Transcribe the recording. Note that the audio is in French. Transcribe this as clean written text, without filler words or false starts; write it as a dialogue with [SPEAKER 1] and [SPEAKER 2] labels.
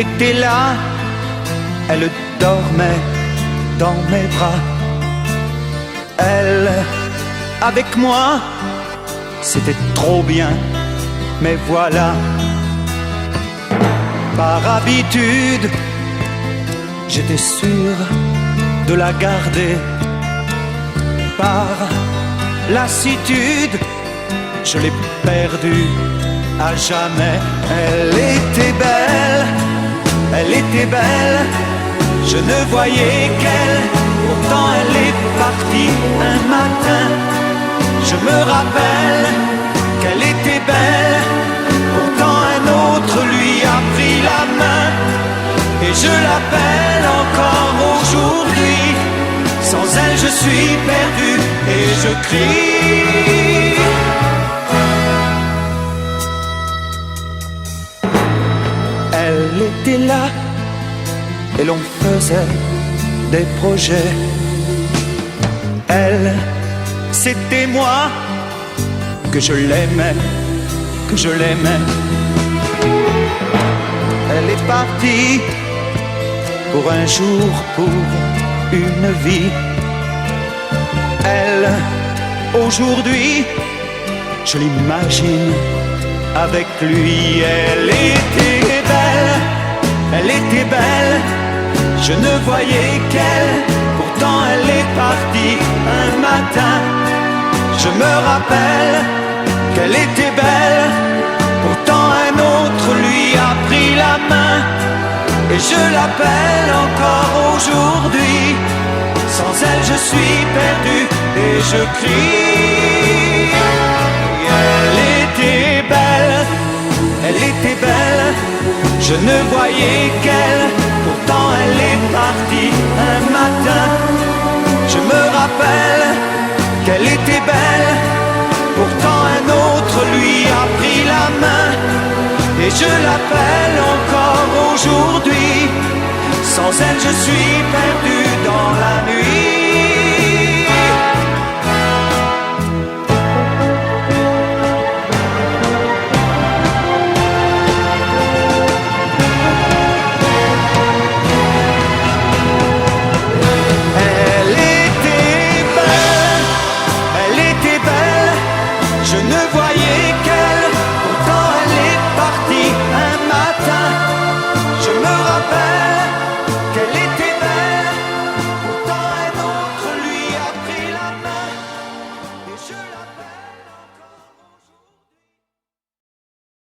[SPEAKER 1] était là, elle dormait dans mes bras. Elle, avec moi, c'était trop bien, mais voilà. Par habitude, j'étais sûr de la garder. Par lassitude, je l'ai perdue à jamais. Elle était belle, elle était belle, je ne voyais qu'elle. Pourtant elle est partie un matin. Je me rappelle qu'elle était belle. Pourtant un autre lui a pris la main. Et je l'appelle encore aujourd'hui. Sans elle je suis perdu et je crie. Elle était là et l'on faisait des projets. Elle, c'était moi, que je l'aimais, que je l'aimais. Elle est partie pour un jour, pour une vie. Elle, aujourd'hui, je l'imagine avec lui. Elle était belle, elle était belle, je ne voyais qu'elle. Pourtant elle est partie un matin. Je me rappelle qu'elle était belle. Pourtant un autre lui a pris la main. Et je l'appelle encore aujourd'hui. Sans elle je suis perdu et je crie. Elle était belle, elle était belle, je ne voyais qu'elle. Pourtant elle est partie un matin. Je me rappelle qu'elle était belle. Pourtant un autre lui a pris la main. Et je l'appelle encore aujourd'hui. Sans elle je suis perdu dans la nuit.